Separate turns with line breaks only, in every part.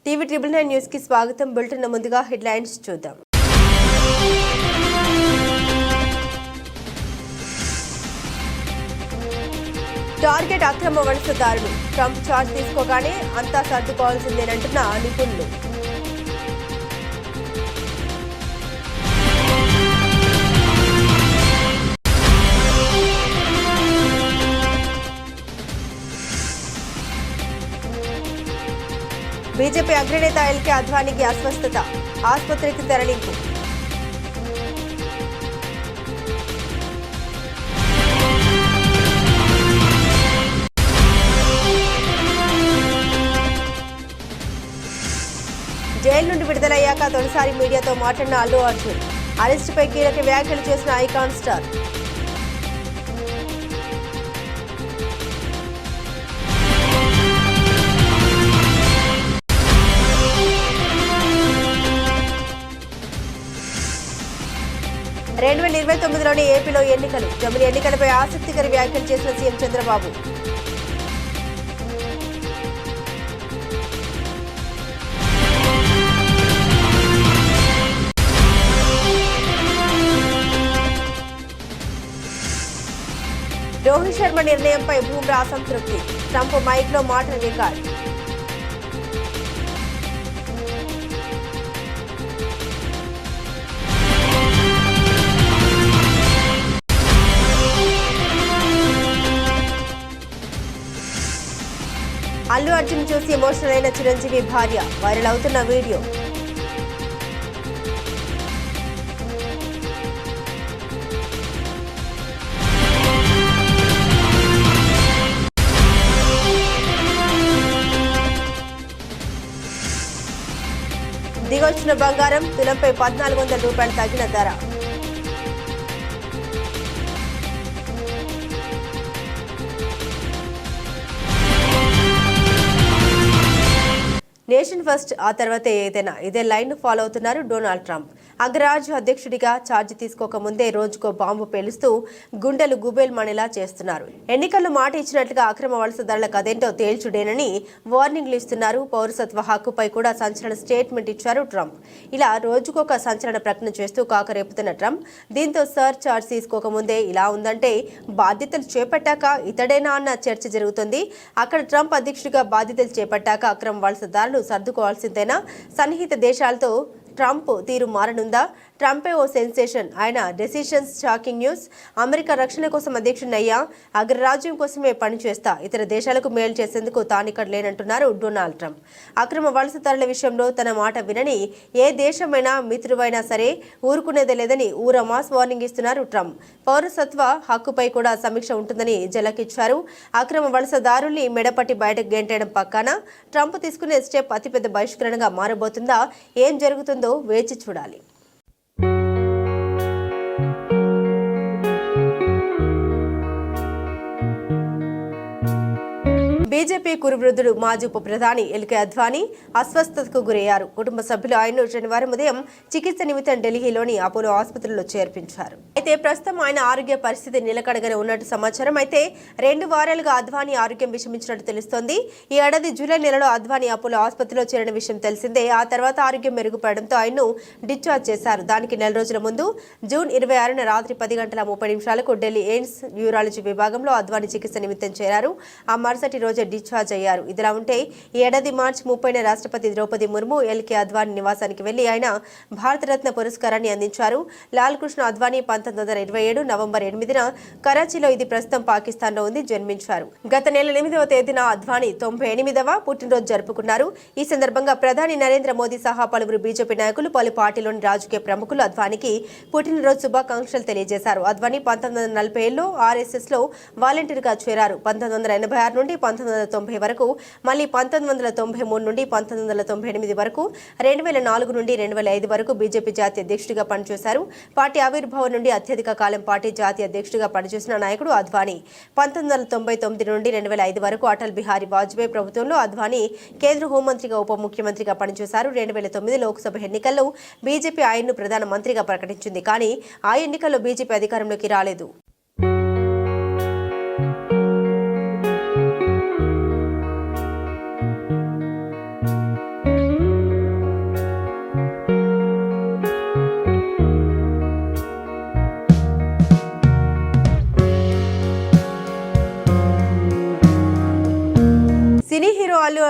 TV triple 9 news కి స్వాగతం. Bulletin ముందుగా హెడ్లైన్స్ చూద్దాం. టార్గెట్ అక్రమ వలసదారులు. ట్రంప్ చార్జ్ తీసుకోగానే అంతా సర్దుకోవాల్సిందేనంటున్న నిపుణులు. బీజేపీ అగ్రనేత ఎల్కే అద్వానీకి అస్వస్థత, ఆసుపత్రికి తరలింపు. జైలు నుండి విడుదలయ్యాక తొలిసారి మీడియాతో మాట్లాడిన అల్లు అర్జున్. అరెస్టుపై కీలక వ్యాఖ్యలు చేసిన ఐకాన్ స్టార్. రెండు 2029లోని ఏపీలో ఎన్నికలు. జమిలి ఎన్నికలపై ఆసక్తికర వ్యాఖ్యలు చేసిన సీఎం చంద్రబాబు. రోహిత్ శర్మ నిర్ణయంపై బూమ్రా అసంతృప్తి. ట్రంప్ మైక్లో మాటల రికార్డ్. అల్లు అర్జున్ చూసి ఎమోషనల్ అయిన చిరంజీవి భార్య. వైరల్ అవుతున్న వీడియో. దిగొచ్చిన బంగారం. తులంపై 1400 రూపాయలు తగ్గిన ధర. నేషన్ ఫస్ట్, ఆ తర్వాత ఏదైనా, ఇదే లైన్ ఫాలో అవుతున్నారు డొనాల్డ్ ట్రంప్. అగ్రరాజ్య అధ్యక్షుడిగా ఛార్జ్ తీసుకోకముందే రోజుకో బాంబు పేలుస్తూ గుండెలు గుబేల్మనేలా చేస్తున్నారు. ఎన్నికల్లో మాట ఇచ్చినట్లుగా అక్రమ వలసదారులకు అదేంటో తేల్చుడేనని వార్నింగ్లు ఇస్తున్నారు. పౌరసత్వ హక్కుపై కూడా సంచలన స్టేట్మెంట్ ఇచ్చారు ట్రంప్. ఇలా రోజుకొక సంచలన ప్రకటన చేస్తూ కాకరేపుతున్న ట్రంప్ దీంతో ఛార్జ్ తీసుకోకముందే ఇలా ఉందంటే బాధ్యతలు చేపట్టాక ఇతడేనా అన్న చర్చ జరుగుతుంది. అక్కడ ట్రంప్ అధ్యక్షుడిగా బాధ్యతలు చేపట్టాక అక్రమ వలసదారులు సర్దుకోవాల్సిందేనా? సన్నిహిత దేశాలతో ట్రంప్ తీరు మారనుందా? ట్రంపే ఓ సెన్సేషన్. ఆయన డెసిషన్స్ షాకింగ్ న్యూస్. అమెరికా రక్షణ కోసం అధ్యక్షుడినయ్యా, అగ్రరాజ్యం కోసమే పనిచేస్తా, ఇతర దేశాలకు మేలు చేసేందుకు తానిక్కడ లేనంటున్నారు డొనాల్డ్ ట్రంప్. అక్రమ వలసదారుల విషయంలో తన మాట వినని ఏ దేశమైనా మిత్రువైనా సరే ఊరుకునేదే లేదని ఊరమాస్ వార్నింగ్ ఇస్తున్నారు ట్రంప్. పౌరసత్వ హక్కుపై కూడా సమీక్ష ఉంటుందని జలకిచ్చారు. అక్రమ వలసదారుల్ని మెడపట్టి బయటకు గెంటేయడం పక్కన ట్రంప్ తీసుకునే స్టెప్ అతిపెద్ద బహిష్కరణగా మారబోతుందా? ఏం జరుగుతుందో వేచి చూడాలి. బీజేపీ కురువృద్ధుడు మాజీ ఉప ప్రధాని ఎల్కే అద్వానీ అస్వస్థతకు గురయ్యారు. కుటుంబ సభ్యులు ఆయన్ను శనివారం ఉదయం చికిత్స నిమిత్తం ఢిల్లీలోని అపోలో ఆసుపత్రిలో చేర్పించారు. అయితే ప్రస్తుతం ఆయన ఆరోగ్య పరిస్థితి నిలకడగానే ఉన్నట్టు సమాచారం. అయితే 2 వారాలుగా అద్వానీ ఆరోగ్యం విషమించినట్టు తెలుస్తోంది. ఈ ఏడాది జూలై నెలలో అద్వానీ అపోలో ఆసుపత్రిలో చేరిన విషయం తెలిసిందే. ఆ తర్వాత ఆరోగ్యం మెరుగుపడడంతో ఆయన్ను డిశ్చార్జ్ చేశారు. దానికి నెల రోజుల ముందు జూన్ 26న రాత్రి 10:30 ఢిల్లీ ఎయిమ్స్ న్యూరాలజీ విభాగంలో అద్వానీ చికిత్స నిమిత్తం చేరారు. ఆ మరుసటి రోజు డిశ్చార్జ్ అయ్యారు. ఇదిలా ఉంటే ఈ ఏడాది మార్చి 30న రాష్ట్రపతి ద్రౌపది ముర్ము ఎల్కే అద్వానీ నివాసానికి వెళ్లి ఆయన భారతరత్న పురస్కారాన్ని అందించారు. లాల్ కృష్ణ అద్వానీ 1927 నవంబర్ 8న కరాచీలో, ఇది ప్రస్తుతం పాకిస్తాన్లో ఉంది, జన్మించారు. గత నెల 8వ తేదీన అద్వానీ 98వ పుట్టినరోజు జరుపుకున్నారు. ఈ సందర్భంగా ప్రధాని నరేంద్ర మోదీ సహా పలువురు బీజేపీ నాయకులు, పలు పార్టీలోని రాజకీయ ప్రముఖులు అద్వానీకి పుట్టినరోజు శుభాకాంక్షలు తెలియజేశారు. అద్వానీ 1947లో ఆర్ఎస్ఎస్లో వాలంటీర్గా చేరారు. 1986 నుండి 1990 వరకు, మళ్ళీ 1993 నుండి 1998 వరకు, 2004 నుండి 2005 వరకు బీజేపీ జాతీయ అధ్యక్షుడిగా పనిచేశారు. పార్టీ ఆవిర్భావం నుండి అత్యధిక కాలం పార్టీ జాతీయ అధ్యక్షుడిగా పనిచేసిన నాయకుడు అద్వానీ. 1999 నుండి 2005 వరకు అటల్ బిహారీ వాజ్పేయి ప్రభుత్వంలో అద్వానీ కేంద్ర హోంమంత్రిగా, ఉప ముఖ్యమంత్రిగా పనిచేశారు. 2009 లోక్సభ ఎన్నికల్లో బీజేపీ ఆయన్ను ప్రధాన మంత్రిగా ప్రకటించింది. కానీ ఆ ఎన్నికల్లో బీజేపీ అధికారంలోకి రాలేదు.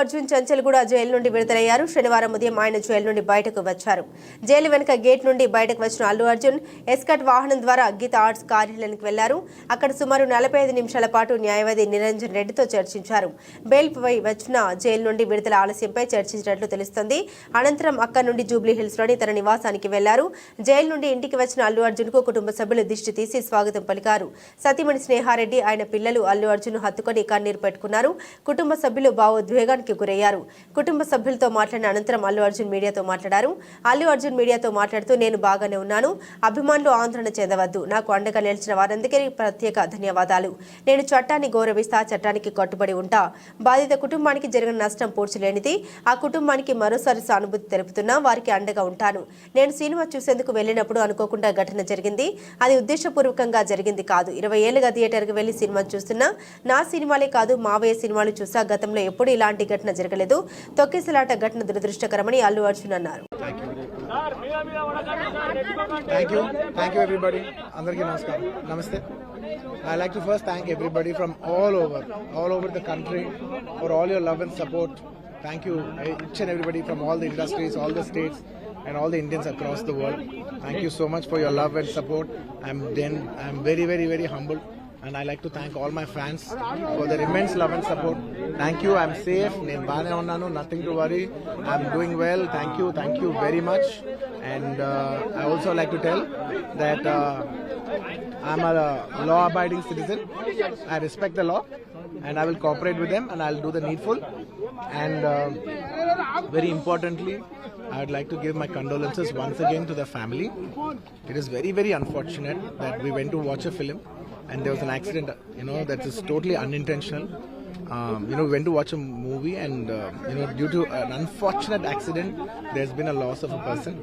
అర్జున్ చంచల్గూడ జైలు నుండి విడుదలయ్యారు. శనివారం ఉదయం ఆయన జైలు నుండి బయటకు వచ్చారు. జైలు వెనుక గేట్ నుండి బయటకు వచ్చిన అల్లు అర్జున్ ఎస్కట్ వాహనం ద్వారా గీత ఆర్ట్స్ కార్యాలయానికి వెళ్లారు. అక్కడ సుమారు 45 నిమిషాల పాటు న్యాయవాది నిరంజన్ రెడ్డితో చర్చించారు. బెయిల్పై వచ్చిన జైలు నుండి విడుదల ఆలస్యంపై చర్చించినట్లు తెలుస్తోంది. అనంతరం అక్కడి నుండి జూబ్లీ హిల్స్ లోని తన నివాసానికి వెళ్లారు. జైలు నుండి ఇంటికి వచ్చిన అల్లు అర్జున్ కు కుటుంబ సభ్యులు దిష్టి తీసి స్వాగతం పలికారు. సతీమణి స్నేహారెడ్డి, ఆయన పిల్లలు అల్లు అర్జున్ హత్తుకొని కన్నీరు పెట్టుకున్నారు. కుటుంబ సభ్యులు భావోద్వేగానికి గురయ్యారు. కుటుంబ సభ్యులతో మాట్లాడిన అనంతరం అల్లు అర్జున్ మీడియాతో మాట్లాడారు. అల్లు అర్జున్ మీడియాతో మాట్లాడుతూ, నేను బాగానే ఉన్నాను. అభిమానులు ఆందోళన చెందవద్దు. నాకు అండగా నిలిచిన వారందరికీ ప్రత్యేక ధన్యవాదాలు. నేను చట్టాన్ని గౌరవిస్తా, చట్టానికి కట్టుబడి ఉంటా. బాధిత కుటుంబానికి జరిగిన నష్టం పూడ్చలేనిది. ఆ కుటుంబానికి మరోసారి సానుభూతి తెలుపుతున్నా. వారికి అండగా ఉంటాను. నేను సినిమా చూసేందుకు వెళ్లినప్పుడు అనుకోకుండా ఘటన జరిగింది. అది ఉద్దేశపూర్వకంగా జరిగింది కాదు. 20 ఏళ్లుగా థియేటర్కి వెళ్లి సినిమా చూస్తున్నా. నా సినిమాలే కాదు, మావయ్య సినిమాలు చూసా. గతంలో ఎప్పుడు ఇలాంటి ఘటన జరగలేదు. తొక్కిసలాట ఘటన దురదృష్టకరమని అల్లు అర్జున్ అన్నారు.
Thank you everybody. Andarki namaskaram. Namaste. I like to first thank everybody from all over the country for all your love and support. Thank you each and everybody from all the industries, all the states and all the Indians across the world. Thank you so much for your love and support. I'm very humbled. And I like to thank all my fans for their immense love and support. Thank you. I'm safe. Nenu baane unnanu. Nothing to worry. I'm doing well. Thank you very much. And I also like to tell that I'm a law-abiding citizen. I respect the law, and I will cooperate with them, and I'll do the needful. And very importantly, I would like to give my condolences once again to the family. It is very unfortunate that we went to watch a film and there was an accident, that is totally unintentional. We went to watch a movie and, due to an unfortunate accident, there's been a loss of a person.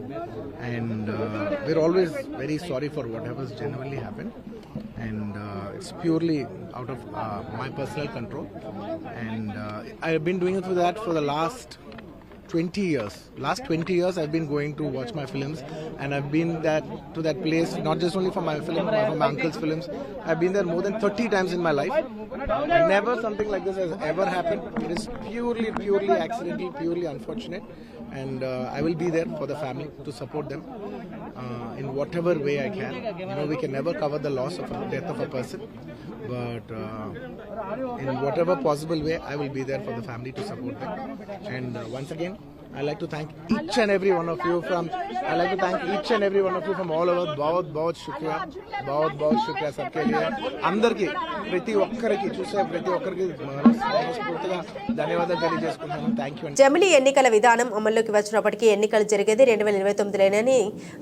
And we're always very sorry for whatever's genuinely happened. And it's purely out of my personal control. And I've been doing it for that for the last 20 years. Last 20 years I've been going to watch my films, and I've been to that place not just only for my film, but for my uncle's films. I've been there more than 30 times in my life. Never something like this has ever happened. It is purely accidental, purely unfortunate, and I will be there for the family to support them in whatever way I can. We can never cover the loss of a death of a person, but in whatever possible way I will be there for the family to support them. And once again, I like to thank each and every one of you from all over. बहुत शुक्रिया सबके लिए. అందరికీ ప్రతి ఒక్కరికి చూసే ప్రతి ఒక్కరికి మనస్ఫూర్తిగా ధన్యవాదాలు తెలియజేసుకుంటున్నాను. Thank you.
జమిలీ ఎన్నికల విధానం అమల్లోకి వచ్చినప్పటికీ ఎన్నికలు జరిగేది 2029లోనని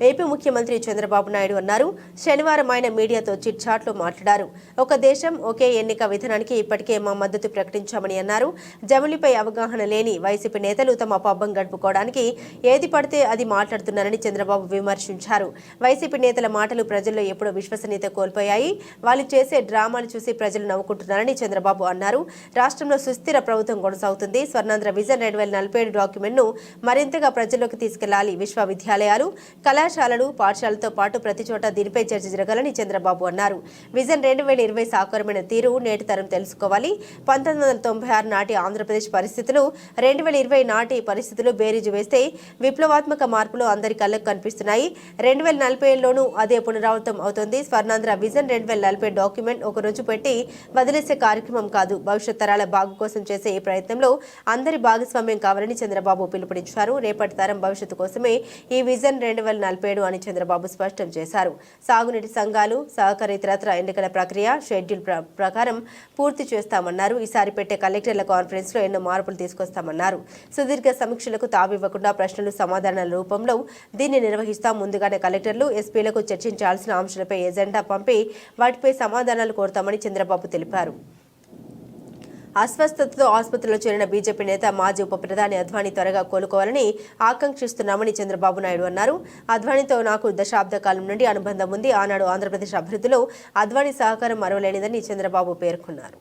ఏపీ ముఖ్యమంత్రి చంద్రబాబు నాయుడు అన్నారు. శనివారం ఆయన మీడియాతో చిట్ చాట్లో మాట్లాడారు. ఒక దేశం ఒకే ఎన్నిక విధానానికి ఇప్పటికే మా మద్దతు ప్రకటించామని అన్నారు. జమిలీపై అవగాహన లేని వైసీపీ నేతలు తమ పబ్బం గడుపుకోవడానికి ఏది పడితే అది మాట్లాడుతున్నారని చంద్రబాబు విమర్శించారు. వైసీపీ నేతల మాటలు ప్రజల్లో ఎప్పుడో విశ్వసనీయత కోల్పోయాయి. వాళ్ళు చేసే డ్రామాలు చూసి ప్రజలు నవ్వుకుంటున్నారని చంద్రబాబు అన్నారు. రాష్ట్రంలో సుస్థిర ప్రభుత్వం కొనసాగుతుంది. స్వర్ణాంధ్ర విజన్ 2047 డాక్యుమెంట్ను మరింతగా ప్రజల్లోకి తీసుకెళ్లాలి. విశ్వవిద్యాలయాలు, కళాశాలలు, పాఠశాలతో పాటు ప్రతి చోట దీనిపై చర్చ జరగాలని చంద్రబాబు అన్నారు. విజన్ 2020 సాకారమైన తీరు నేటి తరం తెలుసుకోవాలి. 1996 నాటి ఆంధ్రప్రదేశ్ పరిస్థితులు, 2020 నాటి పరిస్థితులు బేరీజు వేస్తే విప్లవాత్మక మార్పులు అందరి కళ్ళకు కనిపిస్తున్నాయి. 2047లోనూ అదే పునరావృతం అవుతుంది. స్వర్ణాంధ్ర విజన్ 2040 డాక్యుమెంట్ ఒక రోజు పెట్టి వదిలేసే కార్యక్రమం కాదు. భవిష్యత్ తరాల బాగు కోసం చేసే ఈ ప్రయత్నంలో అందరి భాగస్వామ్యం కావాలని చంద్రబాబు పిలుపునిచ్చారు. రేపటి తరం భవిష్యత్తు కోసమే ఈ విజన్ 2047 అని చంద్రబాబు స్పష్టం చేశారు. సాగునీటి సంఘాలు, సహకారేతర ఎన్నికల ప్రక్రియ షెడ్యూల్ ప్రకారం పూర్తి చేస్తామన్నారు. ఈసారి పెట్టే కలెక్టర్ల కాన్ఫరెన్స్ లో ఎన్నో మార్పులు తీసుకొస్తామన్నారు. సుదీర్ఘ సమీక్షలకు తావివ్వకుండా ప్రశ్నలు సమాధానాల రూపంలో దీన్ని నిర్వహిస్తాం. ముందుగానే కలెక్టర్లు, ఎస్పీలకు చర్చించాల్సిన అంశాలపై ఎజెండా పంపి వాటిపై సమాధానాలు కోరుతామని చంద్రబాబు తెలిపారు. అస్వస్థతతో ఆసుపత్రిలో చేరిన బీజేపీ నేత మాజీ ఉప ప్రధాని అద్వానీ త్వరగా కోలుకోవాలని ఆకాంక్షిస్తున్నామని చంద్రబాబు నాయుడు అన్నారు. అద్వానీతో నాకు దశాబ్ద కాలం నుండి అనుబంధం ఉంది. ఆనాడు ఆంధ్రప్రదేశ్ అభివృద్ధిలో అద్వానీ సహకారం మరువలేనిదని చంద్రబాబు పేర్కొన్నారు.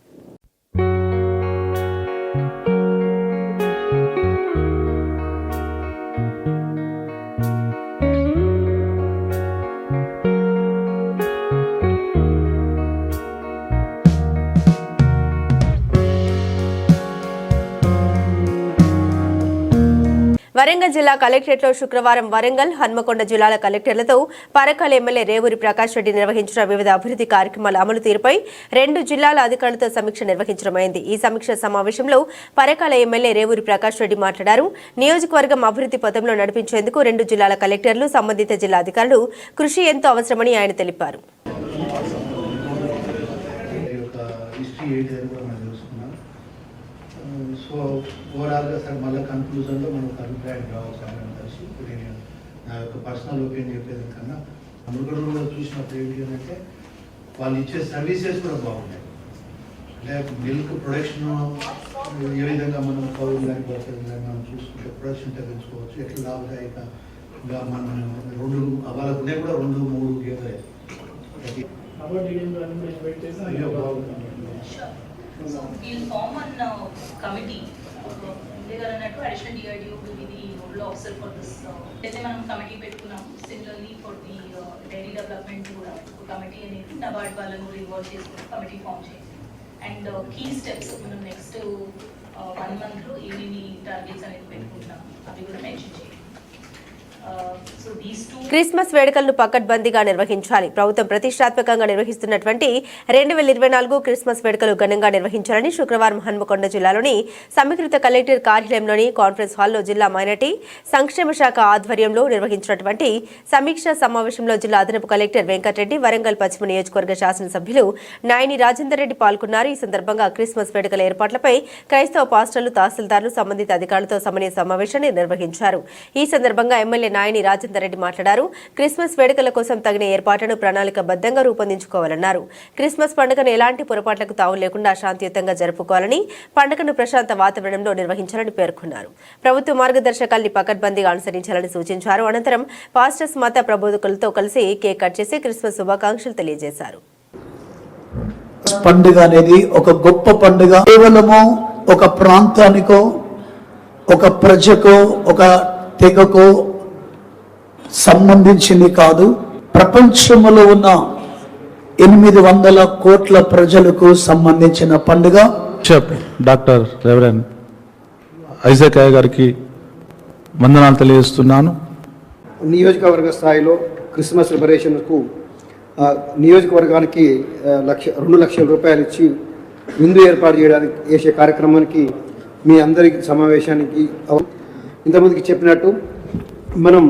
వరంగల్ జిల్లా కలెక్టరేట్లో శుక్రవారం వరంగల్, హన్మకొండ జిల్లాల కలెక్టర్లతో పరకాల ఎమ్మెల్యే రేవూరి ప్రకాష్ రెడ్డి నిర్వహించిన వివిధ అభివృద్ధి కార్యక్రమాల అమలు తీరుపై 2 జిల్లాల అధికారులతో సమీక్ష నిర్వహించడమైంది. ఈ సమీక్ష సమావేశంలో పరకాల ఎమ్మెల్యే రేవూరి ప్రకాష్ రెడ్డి మాట్లాడారు. నియోజకవర్గం అభివృద్ధి పథంలో నడిపించేందుకు 2 జిల్లాల కలెక్టర్లు, సంబంధిత జిల్లా అధికారులు కృషి ఎంతో అవసరమని ఆయన తెలిపారు.
సో ఓవరాల్గా సార్ మళ్ళీ కన్క్లూజన్లో మనం ఒక అభిప్రాయం రావచ్చు కలిసి ఇప్పుడు నేను నా యొక్క పర్సనల్ ఒపీనియన్ చెప్పేది కన్నా మురుగుడులో చూసినప్పుడు ఏంటి అంటే వాళ్ళు ఇచ్చే సర్వీసెస్ కూడా బాగున్నాయి. అంటే మిల్క్ ప్రొడక్షన్ ఏ విధంగా మనం కౌలు కానీ బర్రెలు కానీ మనం చూసుకుంటే ప్రొడక్షన్ తగ్గించుకోవచ్చు, ఎట్లా లాభదాయకంగా మనం 2 వాళ్ళకునే కూడా 2-3 గేదెలు అయ్యో బాగుంటుంది.
So we'll form one committee. Additional DRDO will be the nodal officer for this. Then మనం committee పెట్టుకున్నాం. Similarly for the dairy development కూడా committee అనేది NABARD వాళ్ళను కూడా ఇన్వాల్వ్ చేసుకుని committee form చేయాలి. And key steps మనం next 1 month లో ఏమేమి టార్గెట్స్ అనేది పెట్టుకుంటున్నాం అవి కూడా మెన్షన్ చేయాలి.
క్రిస్మస్ వేడుకలను పకడ్బందీగా నిర్వహించాలి. ప్రభుత్వం ప్రతిష్టాత్మకంగా నిర్వహిస్తున్నటువంటి 2024 క్రిస్మస్ వేడుకలు ఘనంగా నిర్వహించాలని శుక్రవారం హన్మకొండ జిల్లాలోని సమీకృత కలెక్టర్ కార్యాలయంలోని కాన్ఫరెన్స్ హాల్లో జిల్లా మైనార్టీ సంక్షేమ శాఖ ఆధ్వర్యంలో నిర్వహించినటువంటి సమీక్షా సమావేశంలో జిల్లా అదనపు కలెక్టర్ వెంకటరెడ్డి, వరంగల్ పశ్చిమ నియోజకవర్గ శాసనసభ్యులు నాయని రాజేందర్ రెడ్డి పాల్గొన్నారు. ఈ సందర్భంగా క్రిస్మస్ వేడుకల ఏర్పాట్లపై క్రైస్తవ పాస్టర్లు, తహసీల్దార్లు, సంబంధిత అధికారులతో సమన్వయ సమావేశాన్ని నిర్వహించారు. ఈ సందర్భంగా ఎమ్మెల్యే నాయని రాజేందర్ రెడ్డి మాట్లాడారు. క్రిస్మస్ వేడుకల కోసం తగిన ఏర్పాట్లను ప్రణాళికబద్ధంగా రూపొందించుకోవాలన్నారు. క్రిస్మస్ పండుగను ఎలాంటి పొరపాట్లకు తావు లేకుండా శాంతియుతంగా జరుపుకోవాలని, పండుగను ప్రశాంత వాతావరణంలో నిర్వహించాలని పేర్కొన్నారు. ప్రభుత్వ మార్గదర్శకాల్ని పకడ్బందీగా అనుసరించాలని సూచించారు. అనంతరం పాస్టర్స్, మత ప్రబోధకులతో కలిసి కేక్ కట్ చేసి క్రిస్మస్ శుభాకాంక్షలు తెలియజేశారు.
పండుగ అనేది ఒక గొప్ప పండుగ. కేవలము ఒక ప్రాంతానికో, ఒక ప్రజకో, ఒక తెగకో సంబంధించింది కాదు. ప్రపంచంలో ఉన్న 800 కోట్ల ప్రజలకు సంబంధించిన పండుగ.
డాక్టర్ రెవరెండ్ ఐజాక్ అయ్య గారికి వందనాలు తెలియజేస్తున్నాను.
నియోజకవర్గ స్థాయిలో క్రిస్మస్ సెలబ్రేషన్కు నియోజకవర్గానికి 2 లక్షల రూపాయలు ఇచ్చి విందు ఏర్పాటు చేయడానికి చేసే కార్యక్రమానికి మీ అందరికి సమావేశానికి ఇంతమందికి చెప్పినట్టు మనం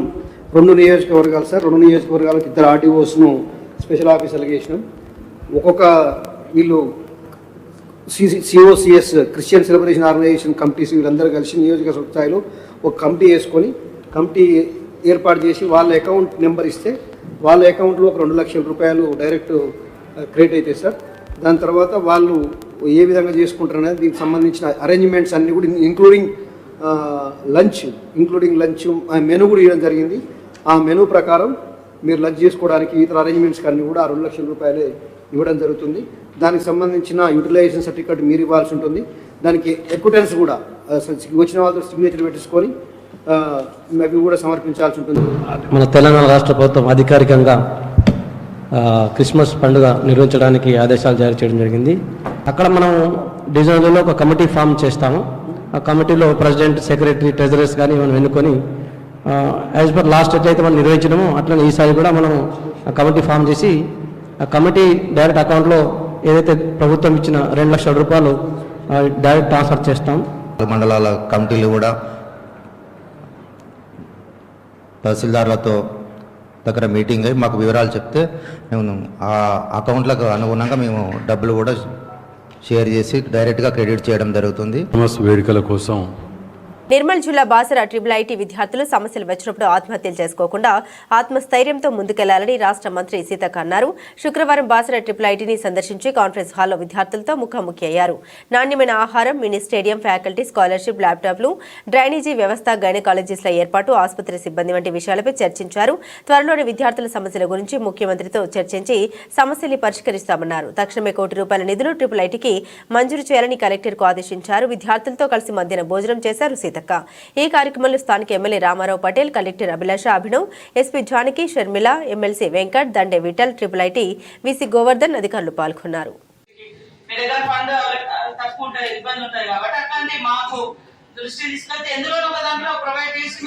2 నియోజకవర్గాలు సార్, 2 నియోజకవర్గాలకు 2 ఆర్టీఓస్ను స్పెషల్ ఆఫీసర్లు చేసినాం. ఒక్కొక్క వీళ్ళు సిఓసిఎస్ క్రిస్టియన్ సెలబ్రేషన్ ఆర్గనైజేషన్ కమిటీస్ వీళ్ళందరూ కలిసి నియోజకవర్గ స్థాయిలో ఒక కమిటీ వేసుకొని కమిటీ ఏర్పాటు చేసి వాళ్ళ అకౌంట్ నెంబర్ ఇస్తే వాళ్ళ అకౌంట్లో ఒక 2 లక్షల రూపాయలు డైరెక్ట్ క్రెడిట్ అవుతాయి సార్. దాని తర్వాత వాళ్ళు ఏ విధంగా చేసుకుంటారు అనేది దీనికి సంబంధించిన అరేంజ్మెంట్స్ అన్నీ కూడా ఇంక్లూడింగ్ లంచ్ మెనూ కూడా ఇవ్వడం జరిగింది. ఆ మెనూ ప్రకారం మీరు లంచ్ చేసుకోవడానికి ఇతర అరేంజ్మెంట్స్ అన్నీ కూడా 2 లక్షల రూపాయలే ఇవ్వడం జరుగుతుంది. దానికి సంబంధించిన యూటిలైజేషన్ సర్టిఫికేట్ మీరు ఇవ్వాల్సి ఉంటుంది. దానికి ఎక్విటెన్స్ కూడా వచ్చిన వాళ్ళతో సిగ్నేచర్ పెట్టించుకొని అవి కూడా సమర్పించాల్సి ఉంటుంది.
మన తెలంగాణ రాష్ట్ర ప్రభుత్వం అధికారికంగా క్రిస్మస్ పండుగ నిర్వహించడానికి ఆదేశాలు జారీ చేయడం జరిగింది. అక్కడ మనం డివిజన్లో ఒక కమిటీ ఫామ్ చేస్తాము. ఆ కమిటీలో ప్రెసిడెంట్, సెక్రటరీ, ట్రెజరర్స్ కానీ మనం ఎన్నుకొని యాజ్ పర్ లాస్ట్ ఎట్లయితే మనం నిర్వహించడమో అట్లనే ఈసారి కూడా మనం కమిటీ ఫామ్ చేసి ఆ కమిటీ డైరెక్ట్ అకౌంట్లో ఏదైతే ప్రభుత్వం ఇచ్చిన 2 లక్షల రూపాయలు డైరెక్ట్ ట్రాన్స్ఫర్ చేస్తాం.
మండలాల కమిటీలు కూడా తహసీల్దార్లతో దగ్గర మీటింగ్ అయ్యి మాకు వివరాలు చెప్తే మేము ఆ అకౌంట్లకు అనుగుణంగా మేము డబ్బులు కూడా షేర్ చేసి డైరెక్ట్గా క్రెడిట్ చేయడం జరుగుతుంది.
వేడుకల కోసం
నిర్మల్ జిల్లా బాసర IIIT విద్యార్థులు సమస్యలు వచ్చినప్పుడు ఆత్మహత్యలు చేసుకోకుండా ఆత్మస్థైర్యంతో ముందుకెళ్లాలని రాష్ట్ర మంత్రి సీతక్క అన్నారు. శుక్రవారం బాసర IIITని సందర్శించి కాన్ఫరెన్స్ హాల్లో విద్యార్థులతో ముఖాముఖి అయ్యారు. నాణ్యమైన ఆహారం, మినీ స్టేడియం, ఫ్యాకల్టీ, స్కాలర్షిప్, ల్యాప్టాప్లు, డ్రైనేజీ వ్యవస్థ, గైనకాలజిస్టుల ఏర్పాటు, ఆసుపత్రి సిబ్బంది వంటి విషయాలపై చర్చించారు. త్వరలోని విద్యార్థుల సమస్యల గురించి ముఖ్యమంత్రితో చర్చించి సమస్యల్ని పరిష్కరిస్తామన్నారు. తక్షణమే ₹1 కోటి నిధులు IIITకి మంజూరు చేయాలని కలెక్టర్కు ఆదేశించారు. విద్యార్థులతో కలిసి మధ్యాహ్నం భోజనం చేశారు సీతక్క. ఈ కార్యక్రమంలో స్థానిక MLA Ramarao Patel, collector Abhilasha Abhinav, SP Janaki, Sharmila, MLC Venkat, Dande Vithal, IIIT VC Govardhan అధికారులు పాల్గొన్నారు.
దృష్టి తీసుకొస్తే ఎందులో ఒక దాంట్లో ప్రొవైడ్ చేసి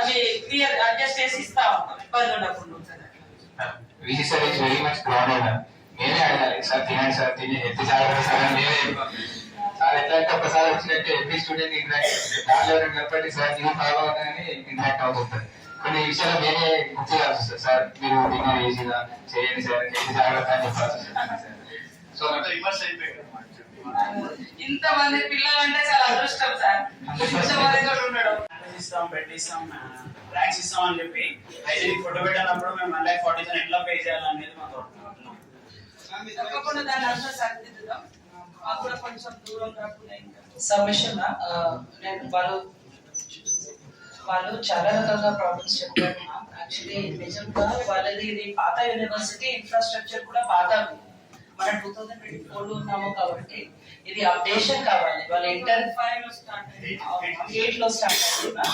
అది క్లియర్ అడ్జస్ట్ చేసి ఇస్తా ఉంటాం ఇబ్బంది ఉండకుండా ఉంటుంది.
Sir is very much proud అయినా నేనే అడగాలి సార్ తినండి సార్ తిని ఎత్తి సాగడం సార్ నేనే సార్ ఎట్లా అంటే ఒకసారి వచ్చినట్టే ఎవ్రీ స్టూడెంట్ ఇంటరాక్ట్ దాంట్లో నిలబడి సార్ ನೀವು ఫాలో అవుతానని ఇంటరాక్ట్ అవుతుంటారు. కొన్ని విషయాలు నేనే గుర్తు చేయాల్సి వస్తుంది సార్ మీరు డిన్నర్ ఈజీగా చేయండి సార్ ఎత్తి జాగ్రత్త అని చెప్పాల్సి వస్తుంది సార్. సో అంటే రివర్స్ అయిపోయాడు
ఇంతమంది పిల్లలు అంటే చాలా అదృష్టం సార్. ఇంతమంది కూడా ఉండడం
ఇస్తాం పెట్టిస్తాం ర్యాక్స్ ఇస్తాం అని చెప్పి హైజీనిక్ ఫోటో పెట్టినప్పుడు మేము 140,000 ఎట్లా పే చేయాలనేది మాకు
తప్పకుండా దాన్ని అంతా సరిదిద్దుదాం. మాకు కూడా కొంచెం దూరం కాకుండా సబ్మిషన్ నేను వాళ్ళు చాలా రకాలుగా ప్రాబ్లమ్స్ చెప్పారు. యాక్చువల్లీ నిజంగా వాళ్ళది ఇది పాత యూనివర్సిటీ ఇన్ఫ్రాస్ట్రక్చర్ కూడా పాత మన 2024 లో ఉన్నాము కాబట్టి ఇది అప్డేషన్ కావాలి. వాళ్ళు ఇంటర్ 8 లో స్టార్ట్ అవుతున్నా.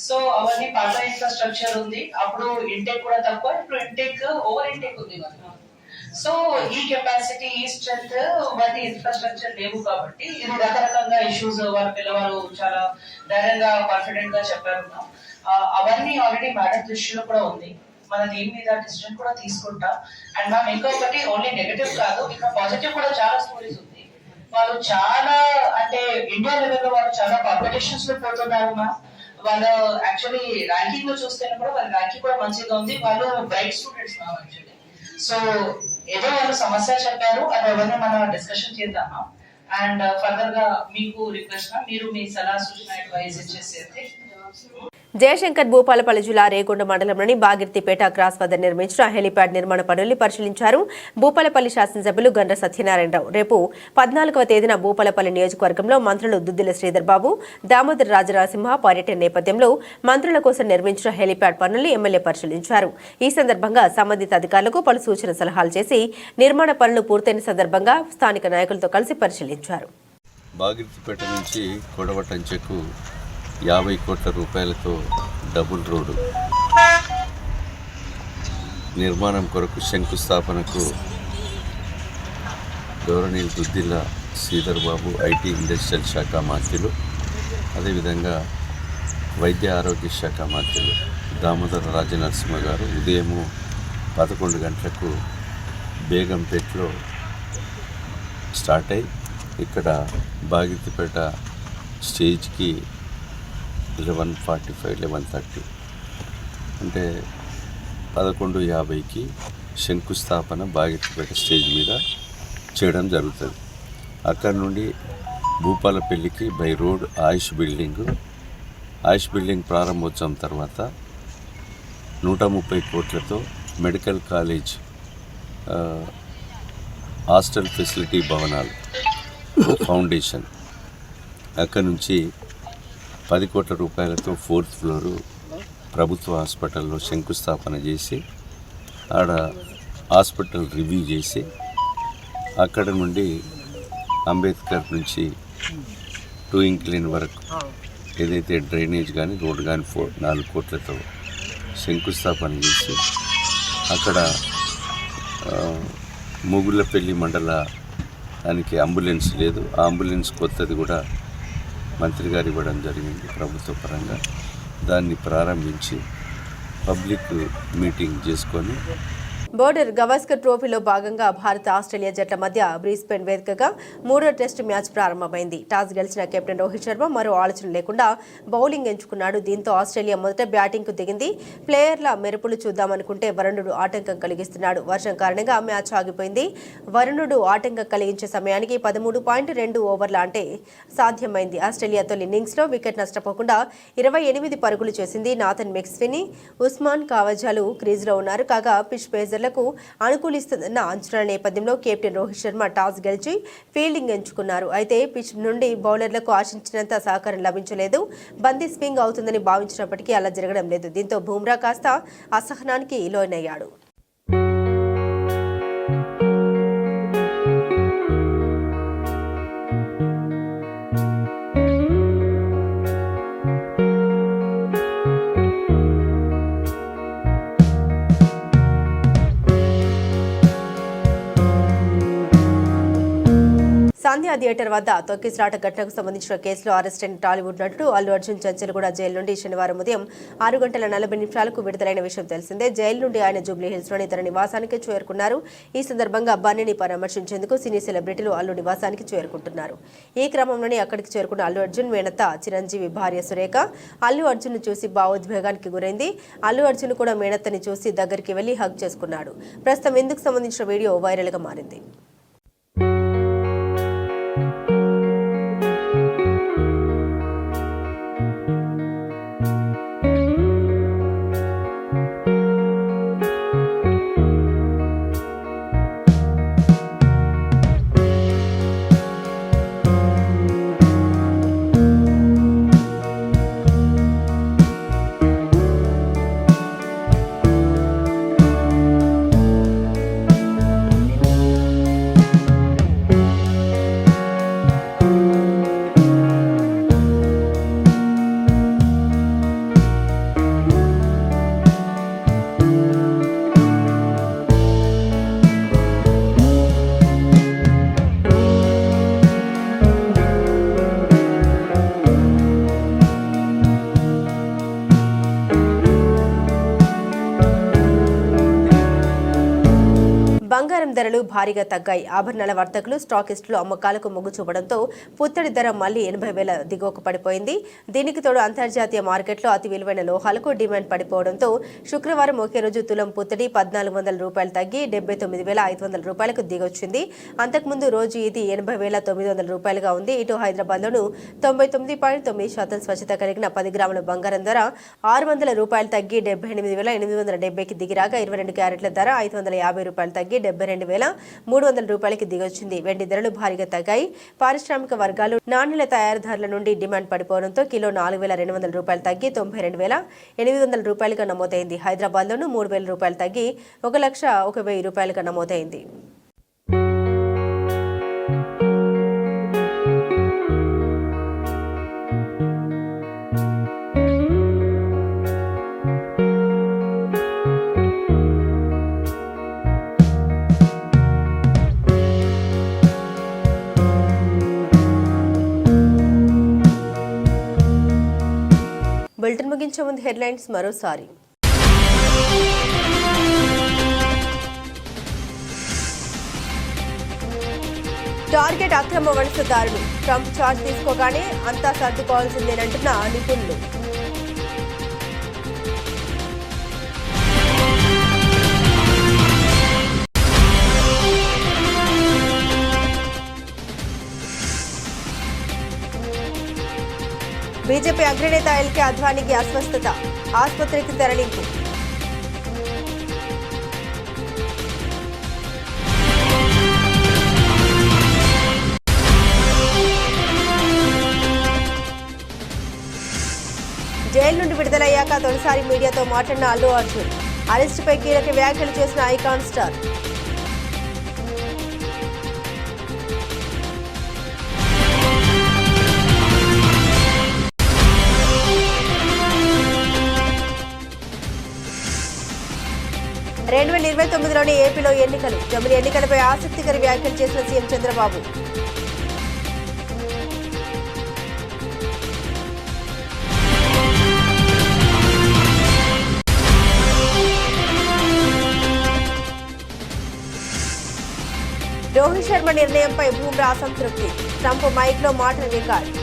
సో అవన్నీ పాత ఇన్ఫ్రాస్ట్రక్చర్ ఉంది. అప్పుడు ఇంటేక్ కూడా తక్కువ, ఇప్పుడు ఇంటేక్ ఓవర్ ఇంటేక్ ఉంది వాళ్ళు. సో ఈ కెపాసిటీ ఈ స్ట్రెంత్ వాటి ఇన్ఫ్రాస్ట్రక్చర్ లేవు కాబట్టి ఇది రకరకాలుగా ఇష్యూస్ వాళ్ళ పిల్లవాళ్ళు చాలా ధైర్యంగా కాన్ఫిడెంట్ గా చెప్పారు. అవన్నీ ఆల్రెడీ మేడం దృష్టిలో కూడా ఉంది. మన దీని మీద డిసిజన్ కూడా తీసుకుంటాం. అండ్ మ్యామ్ ఇంకొకటి ఓన్లీ నెగటివ్ కాదు, ఇంకా పాజిటివ్ కూడా చాలా స్టోరీస్ ఉంది. వాళ్ళు చాలా అంటే ఇండియా లెవెల్లో వాళ్ళు చాలా కాంపిటీషన్స్ లో పోతున్నారు మ్యామ్. వాళ్ళు యాక్చువల్లీ ర్యాంకింగ్ లో చూస్తే కూడా వాళ్ళ ర్యాంకింగ్ కూడా మంచిగా ఉంది. వాళ్ళు bright students ma'am actually. So ఏదో వాళ్ళు సమస్య చెప్పారు, అది ఎవరిని మనం డిస్కషన్ చేద్దామా. అండ్ ఫర్దర్ గా మీకు రిక్వెస్ట్ మీరు మీ సలహా సూచన అడ్వైజ్ ఇచ్చేసి
జయశంకర్ భూపాలపల్లి జిల్లా రేగొండ మండలంలోని బాగిర్తిపేట క్రాస్ వద్ద నిర్మించిన హెలిప్యాడ్ నిర్మాణ పనుల్ని పరిశీలించారు భూపాలపల్లి శాసనసభ్యులు గండ్ర సత్యనారాయణరావు. రేపు 14వ తేదీన భూపాలపల్లి నియోజకవర్గంలో మంత్రులు దుద్దిల శ్రీధర్ బాబు, దామోదర్ రాజనరసింహ పర్యటన నేపథ్యంలో మంత్రుల కోసం నిర్మించిన హెలిప్యాడ్ పనుల్ని ఎమ్మెల్యే పరిశీలించారు. ఈ సందర్భంగా సంబంధిత అధికారులకు పలు సూచన సలహాలు చేసి నిర్మాణ పనులు పూర్తయిన సందర్భంగా స్థానిక నాయకులతో కలిసి పరిశీలించారు.
బాగిర్తిపేట నుంచి కొడవటంచెకు 50 కోట్ల రూపాయలతో డబుల్ రోడ్డు నిర్మాణం కొరకు శంకుస్థాపనకు గౌరవనీయులు దుద్దిల్ల శ్రీధర్ బాబు ఐటీ ఇండస్ట్రియల్ శాఖ మంత్రులు, అదేవిధంగా వైద్య ఆరోగ్య శాఖ మంత్రులు దామోదర రాజనరసింహ గారు ఉదయం 11 గంటలకు బేగంపేటలో స్టార్ట్ అయ్యి ఇక్కడ బాగిర్తిపేట స్టేజ్కి 11:45, 11:30 అంటే 11:50కి శంకుస్థాపన బాగిర్తిపేట స్టేజ్ మీద చేయడం జరుగుతుంది. అక్కడ నుండి భూపాలపల్లికి బై రోడ్ ఆయుష్ బిల్డింగ్ ప్రారంభోత్సవం తర్వాత 130 కోట్లతో మెడికల్ కాలేజ్ హాస్టల్ ఫెసిలిటీ భవనాలు ఫౌండేషన్, అక్కడ నుంచి 10 కోట్ల రూపాయలతో 4th ఫ్లోరు ప్రభుత్వ హాస్పిటల్లో శంకుస్థాపన చేసి ఆడ హాస్పిటల్ రివ్యూ చేసి అక్కడ నుండి అంబేద్కర్ నుంచి టూయింగ్ లేన్ వరకు ఏదైతే డ్రైనేజ్ కానీ రోడ్ కానీ 4 కోట్లతో శంకుస్థాపన చేసి అక్కడ ముగుళ్ళపల్లి మండలానికి అంబులెన్స్ లేదు, ఆ అంబులెన్స్ కొత్తది కూడా మంత్రి గారు ఇవ్వడం జరిగింది ప్రభుత్వ పరంగా. దాన్ని ప్రారంభించి పబ్లిక్ మీటింగ్ చేసుకొని
బోర్డర్ గవాస్కర్ ట్రోఫీలో భాగంగా భారత ఆస్ట్రేలియా జట్ల మధ్య బ్రిస్బేన్ వేదికగా 3వ టెస్టు మ్యాచ్ ప్రారంభమైంది. టాస్ గెలిచిన కెప్టెన్ రోహిత్ శర్మ మరో ఆలోచన లేకుండా బౌలింగ్ ఎంచుకున్నాడు. దీంతో ఆస్ట్రేలియా మొదట బ్యాటింగ్కు దిగింది. ప్లేయర్ల మెరుపులు చూద్దామనుకుంటే వరుణుడు ఆటంకం కలిగిస్తున్నాడు. వర్షం కారణంగా మ్యాచ్ ఆగిపోయింది. వరుణుడు ఆటంకం కలిగించే సమయానికి 13.2 ఓవర్ల అంటే సాధ్యమైంది. ఆస్ట్రేలియా తొలి ఇన్నింగ్స్లో వికెట్ నష్టపోకుండా 28 పరుగులు చేసింది. నాథన్ మెక్స్వెనీ, ఉస్మాన్ కావజాలు క్రీజ్లో ఉన్నారు. కాగా పిచ్ పేజర్ అనుకూలిస్తుందన్న అంచనాల నేపథ్యంలో కెప్టెన్ రోహిత్ శర్మ టాస్ గెలిచి ఫీల్డింగ్ ఎంచుకున్నారు. అయితే పిచ్ నుండి బౌలర్లకు ఆశించినంత సహకారం లభించలేదు. బందీ స్వింగ్ అవుతుందని భావించినప్పటికీ అలా జరగడం లేదు. దీంతో బుమ్రా కాస్త అసహనానికి లోనయ్యాడు. సంధ్య సంధ్యా థియేటర్ వద్ద తొక్కిసలాట ఘటనకు సంబంధించిన కేసులో అరెస్ట్ అయిన టాలీవుడ్ నటుడు అల్లు అర్జున్ చంచల్గూడ జైలు నుండి శనివారం ఉదయం 6:40 విడుదలైన విషయం తెలిసిందే. జైలు నుండి ఆయన జూబ్లీ హిల్స్ లోని తన నివాసానికి చేరుకున్నారు. ఈ సందర్భంగా బన్నీని పరామర్శించేందుకు సినీ సెలబ్రిటీలు అల్లు నివాసానికి చేరుకుంటున్నారు. ఈ క్రమంలోనే అక్కడికి చేరుకున్న అల్లు అర్జున్ మేనత్త చిరంజీవి భార్య సురేఖ అల్లు అర్జున్ ను చూసి భావోద్వేగానికి గురైంది. అల్లు అర్జున్ కూడా మేనత్తని చూసి దగ్గరికి వెళ్లి హగ్ చేసుకున్నాడు. ప్రస్తుతం ఇందుకు సంబంధించిన వీడియో వైరల్ గా మారింది. బంగారం ధరలు భారీగా తగ్గాయి. ఆభరణాల వర్తకులు స్టాకిస్టులు అమ్మకాలకు మొగ్గు చూపడంతో పుత్తడి ధర మళ్లీ 80,000 దిగువకు పడిపోయింది. దీనికి తోడు అంతర్జాతీయ మార్కెట్లో అతి విలువైన లోహాలకు డిమాండ్ పడిపోవడంతో శుక్రవారం ఒకే రోజు తులం పుత్తడి 1,400 రూపాయలు తగ్గి 79,500 రూపాయలకు దిగొచ్చింది. అంతకుముందు రోజు ఇది 80,900 రూపాయలుగా ఉంది. ఇటు హైదరాబాద్లోనూ 99.9% స్వచ్ఛత కలిగిన 10 గ్రాముల బంగారం ధర 600 రూపాయలు తగ్గి 78,870కి దిగిరాగా 22 క్యారెట్ల ధర 550 రూపాయలు తగ్గి 72,300 రూపాయలకి దిగొచ్చింది. వెండి ధరలు భారీగా తగ్గాయి. పారిశ్రామిక వర్గాలు నాణ్యాల తయారీదారుల నుండి డిమాండ్ పడిపోవడంతో కిలో 4,200 రూపాయలు తగ్గి 92,800 రూపాయలుగా నమోదైంది. హైదరాబాద్లోనూ 3,000 రూపాయలు తగ్గి 1,01,000 రూపాయలుగా నమోదైంది. బులెటిన్ ముగించే ముందు హెడ్లైన్స్ మరోసారి. టార్గెట్ అక్రమ వలసదారులు. ట్రంప్ చార్జ్ తీసుకోగానే అంతా సర్దుకోవాల్సిందేనంటున్న నిపుణులు. బీజేపీ అగ్రనేత ఎల్కే అద్వానీకి అస్వస్థత. ఆసుపత్రికి తరలింపు. జైలు నుండి విడుదలయ్యాక తొలిసారి మీడియాతో మాట్లాడిన అల్లు అర్జున్. అరెస్టుపై కీలక వ్యాఖ్యలు చేసిన ఐకాన్ స్టార్. లోని ఏపీలో ఎన్నికలు. జమిలి ఎన్నికలపై ఆసక్తికర వ్యాఖ్యలు చేసిన సీఎం చంద్రబాబు. రోహిత్ శర్మ నిర్ణయంపై బూమ్రా అసంతృప్తి. ట్రంప్ మైక్లో మాటల రికార్డు.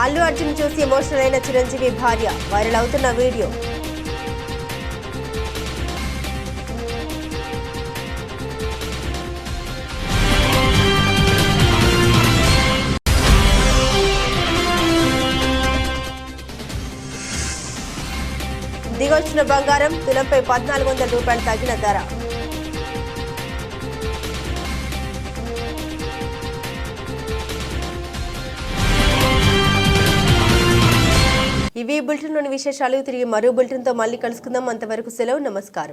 అల్లు అర్జున్ చూసి ఎమోషనల్ అయిన చిరంజీవి భార్య. వైరల్ అవుతున్న వీడియో. దిగొచ్చిన బంగారం తులంపై 1,400 రూపాయలు తగ్గిన ధర. ఇవి బులెటిన్లోని విశేషాలు. తిరిగి మరో బులెటిన్తో మళ్ళీ కలుసుకుందాం. అంతవరకు సెలవు. నమస్కారం.